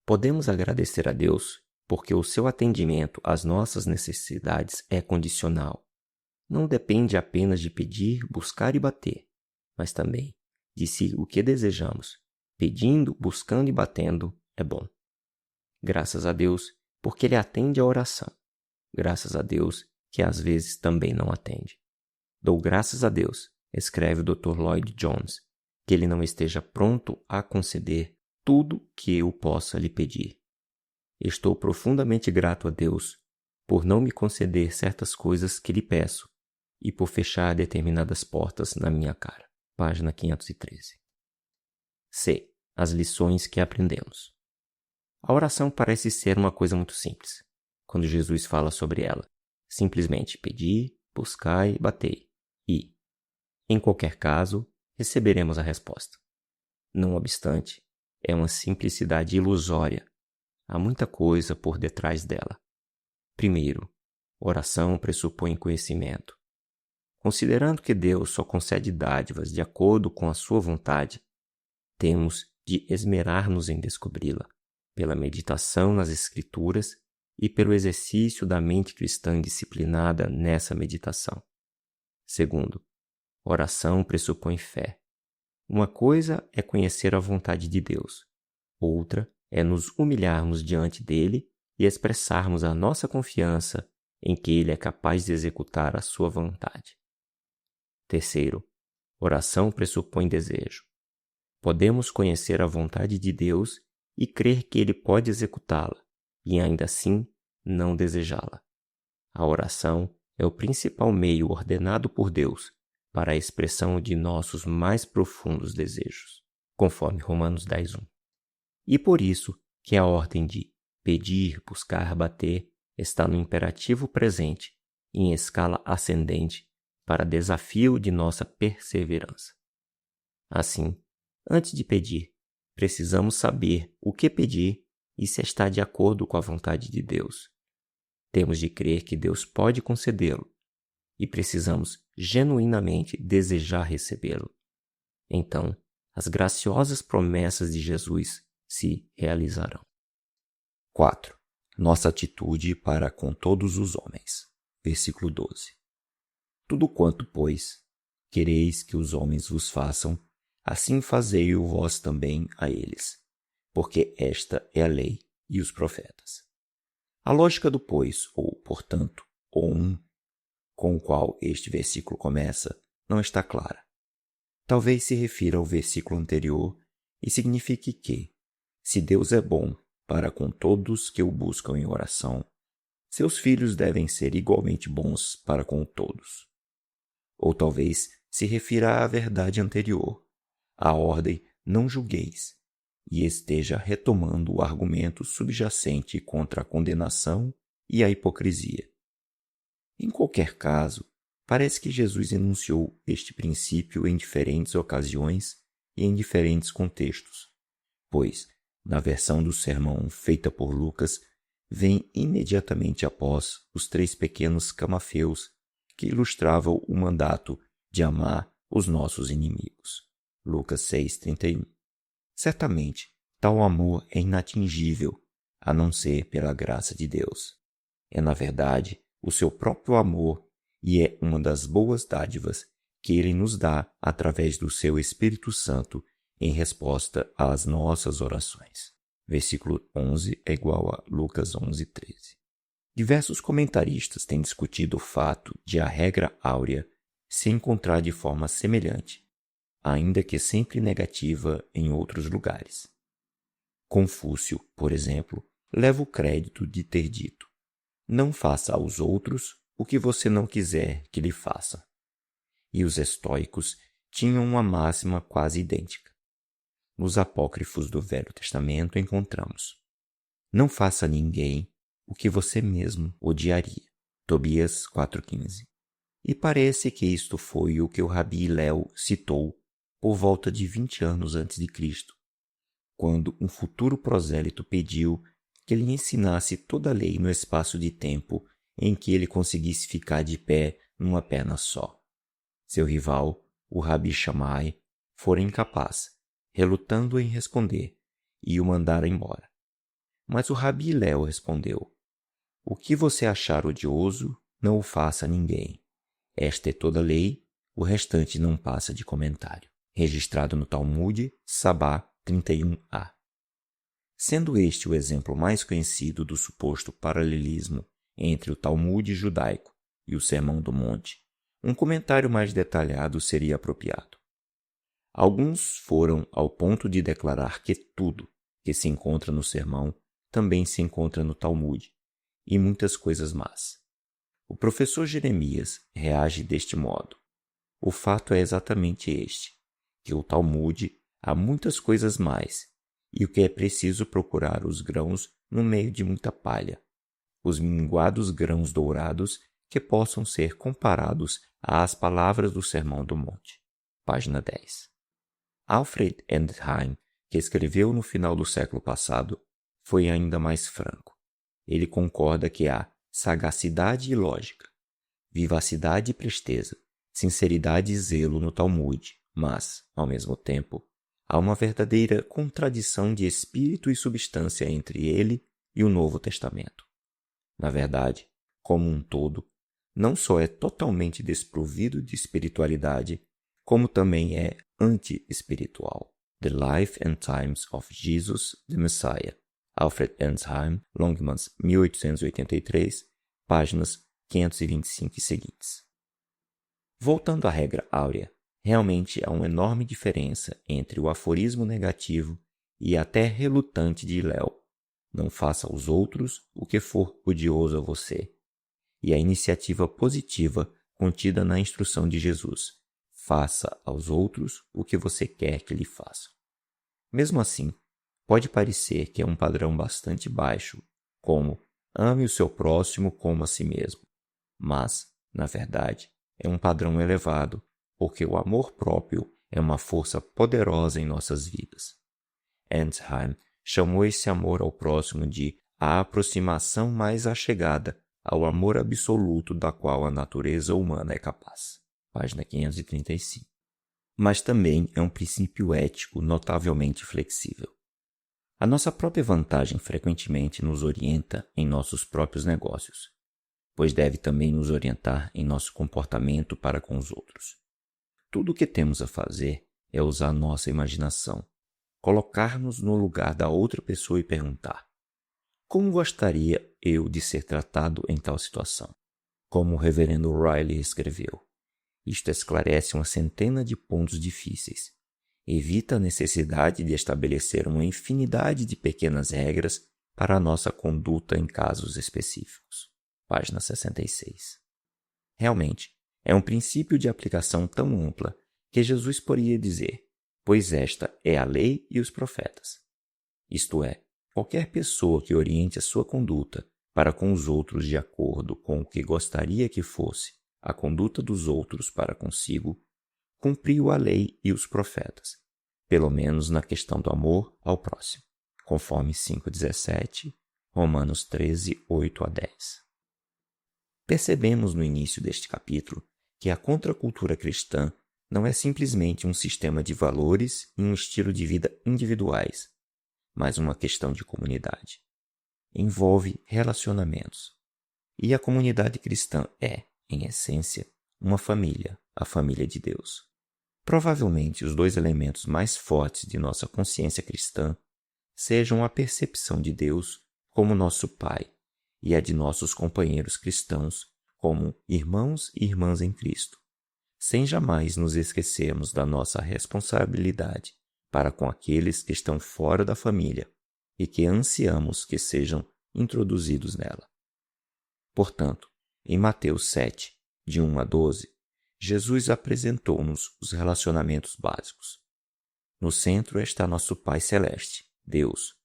Podemos agradecer a Deus porque o seu atendimento às nossas necessidades é condicional. Não depende apenas de pedir, buscar e bater, mas também de se o que desejamos, pedindo, buscando e batendo, é bom. Graças a Deus, porque Ele atende a oração. Graças a Deus, que às vezes também não atende. Dou graças a Deus, escreve o Dr. Lloyd Jones, que Ele não esteja pronto a conceder tudo que eu possa lhe pedir. Estou profundamente grato a Deus por não me conceder certas coisas que lhe peço e por fechar determinadas portas na minha cara. Página 513. C. as lições que aprendemos. A oração parece ser uma coisa muito simples, quando Jesus fala sobre ela. Simplesmente pedi, buscai, batei. E, em qualquer caso, receberemos a resposta. Não obstante, é uma simplicidade ilusória. Há muita coisa por detrás dela. Primeiro, oração pressupõe conhecimento. Considerando que Deus só concede dádivas de acordo com a sua vontade, temos de esmerar-nos em descobri-la, pela meditação nas Escrituras e pelo exercício da mente cristã disciplinada nessa meditação. Segundo, oração pressupõe fé. Uma coisa é conhecer a vontade de Deus, outra é nos humilharmos diante dele e expressarmos a nossa confiança em que ele é capaz de executar a sua vontade. Terceiro, oração pressupõe desejo. Podemos conhecer a vontade de Deus e crer que ele pode executá-la, e ainda assim não desejá-la. A oração é o principal meio ordenado por Deus para a expressão de nossos mais profundos desejos, conforme Romanos 10:1. E por isso que a ordem de pedir, buscar, bater está no imperativo presente e em escala ascendente para desafio de nossa perseverança. Assim, antes de pedir, precisamos saber o que pedir e se está de acordo com a vontade de Deus. Temos de crer que Deus pode concedê-lo e precisamos genuinamente desejar recebê-lo. Então, as graciosas promessas de Jesus se realizarão. 4. Nossa atitude para com todos os homens. Versículo 12. Tudo quanto, pois, quereis que os homens vos façam, assim fazei-o vós também a eles, porque esta é a lei e os profetas. A lógica do pois, ou portanto, ou com o qual este versículo começa, não está clara. Talvez se refira ao versículo anterior e signifique que, se Deus é bom para com todos que o buscam em oração, seus filhos devem ser igualmente bons para com todos. Ou talvez se refira à verdade anterior, à ordem não julgueis, e esteja retomando o argumento subjacente contra a condenação e a hipocrisia. Em qualquer caso, parece que Jesus enunciou este princípio em diferentes ocasiões e em diferentes contextos, pois, na versão do sermão feita por Lucas, vem imediatamente após os 3 pequenos camafeus que ilustravam o mandato de amar os nossos inimigos. Lucas 6:31. Certamente, tal amor é inatingível, a não ser pela graça de Deus. É, na verdade, o seu próprio amor e é uma das boas dádivas que ele nos dá através do seu Espírito Santo em resposta às nossas orações. Versículo 11 é igual a Lucas 11:13. Diversos comentaristas têm discutido o fato de a regra áurea se encontrar de forma semelhante, ainda que sempre negativa em outros lugares. Confúcio, por exemplo, leva o crédito de ter dito: não faça aos outros o que você não quiser que lhe faça. E os estoicos tinham uma máxima quase idêntica. Nos apócrifos do Velho Testamento encontramos: não faça a ninguém o que você mesmo odiaria. Tobias 4:15. E parece que isto foi o que o Rabi Hillel citou por volta de 20 anos antes de Cristo, quando um futuro prosélito pediu que lhe ensinasse toda a lei no espaço de tempo em que ele conseguisse ficar de pé numa perna só. Seu rival, o Rabi Shammai, fora incapaz, relutando em responder, e o mandara embora. Mas o Rabi Hillel respondeu: o que você achar odioso, não o faça a ninguém. Esta é toda a lei, o restante não passa de comentário. Registrado no Talmud, Sabá 31a. Sendo este o exemplo mais conhecido do suposto paralelismo entre o Talmud judaico e o Sermão do Monte, um comentário mais detalhado seria apropriado. Alguns foram ao ponto de declarar que tudo que se encontra no sermão também se encontra no Talmud, e muitas coisas más. O professor Jeremias reage deste modo: o fato é exatamente este, que o Talmud há muitas coisas mais e o que é preciso procurar os grãos no meio de muita palha, os minguados grãos dourados que possam ser comparados às palavras do Sermão do Monte. Página 10. Alfred Endheim, que escreveu no final do século passado, foi ainda mais franco. Ele concorda que há sagacidade e lógica, vivacidade e presteza, sinceridade e zelo no Talmud, mas, ao mesmo tempo, há uma verdadeira contradição de espírito e substância entre ele e o Novo Testamento. Na verdade, como um todo, não só é totalmente desprovido de espiritualidade, como também é anti-espiritual. The Life and Times of Jesus the Messiah, Alfred Endheim, Longmans, 1883, páginas 525 e seguintes. Voltando à regra áurea, realmente há uma enorme diferença entre o aforismo negativo e até relutante de Léo, não faça aos outros o que for odioso a você, e a iniciativa positiva contida na instrução de Jesus, faça aos outros o que você quer que lhe façam. Mesmo assim, pode parecer que é um padrão bastante baixo, como ame o seu próximo como a si mesmo, mas, na verdade, é um padrão elevado, porque o amor próprio é uma força poderosa em nossas vidas. Endheim chamou esse amor ao próximo de a aproximação mais achegada ao amor absoluto da qual a natureza humana é capaz. Página 535. Mas também é um princípio ético notavelmente flexível. A nossa própria vantagem frequentemente nos orienta em nossos próprios negócios, pois deve também nos orientar em nosso comportamento para com os outros. Tudo o que temos a fazer é usar nossa imaginação, colocar-nos no lugar da outra pessoa e perguntar: como gostaria eu de ser tratado em tal situação? Como o reverendo Riley escreveu, isto esclarece uma centena de pontos difíceis. Evita a necessidade de estabelecer uma infinidade de pequenas regras para a nossa conduta em casos específicos. Página 66. Realmente, é um princípio de aplicação tão ampla que Jesus poderia dizer: pois esta é a lei e os profetas. Isto é, qualquer pessoa que oriente a sua conduta para com os outros de acordo com o que gostaria que fosse a conduta dos outros para consigo, cumpriu a lei e os profetas, pelo menos na questão do amor ao próximo, conforme 5,17, Romanos 13, 8 a 10. Percebemos no início deste capítulo que a contracultura cristã não é simplesmente um sistema de valores e um estilo de vida individuais, mas uma questão de comunidade. Envolve relacionamentos. E a comunidade cristã é, em essência, uma família, a família de Deus. Provavelmente os dois elementos mais fortes de nossa consciência cristã sejam a percepção de Deus como nosso Pai e a de nossos companheiros cristãos como irmãos e irmãs em Cristo, sem jamais nos esquecermos da nossa responsabilidade para com aqueles que estão fora da família e que ansiamos que sejam introduzidos nela. Portanto, em Mateus 7, de 1 a 12, Jesus apresentou-nos os relacionamentos básicos. No centro está nosso Pai Celeste, Deus,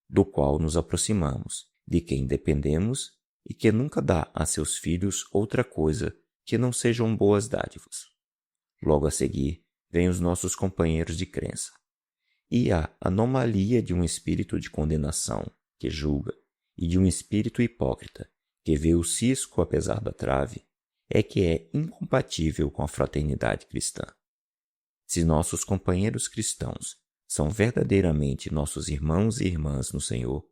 do qual nos aproximamos, de quem dependemos e que nunca dá a seus filhos outra coisa que não sejam boas dádivas. Logo a seguir, vêm os nossos companheiros de crença. E a anomalia de um espírito de condenação, que julga, e de um espírito hipócrita, que vê o cisco apesar da trave, é que é incompatível com a fraternidade cristã. Se nossos companheiros cristãos são verdadeiramente nossos irmãos e irmãs no Senhor,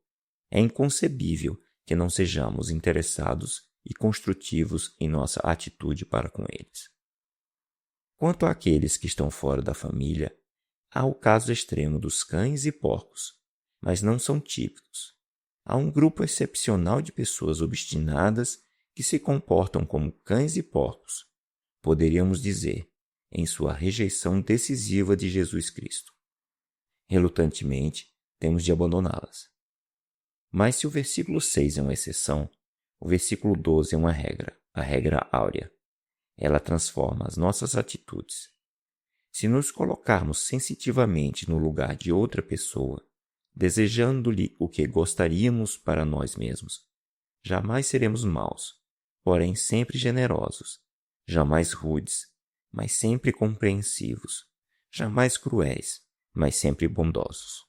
é inconcebível que não sejamos interessados e construtivos em nossa atitude para com eles. Quanto àqueles que estão fora da família, há o caso extremo dos cães e porcos, mas não são típicos. Há um grupo excepcional de pessoas obstinadas que se comportam como cães e porcos, poderíamos dizer, em sua rejeição decisiva de Jesus Cristo. Relutantemente, temos de abandoná-las. Mas se o versículo 6 é uma exceção, o versículo 12 é uma regra, a regra áurea. Ela transforma as nossas atitudes. Se nos colocarmos sensitivamente no lugar de outra pessoa, desejando-lhe o que gostaríamos para nós mesmos. Jamais seremos maus, porém sempre generosos, jamais rudes, mas sempre compreensivos, jamais cruéis, mas sempre bondosos.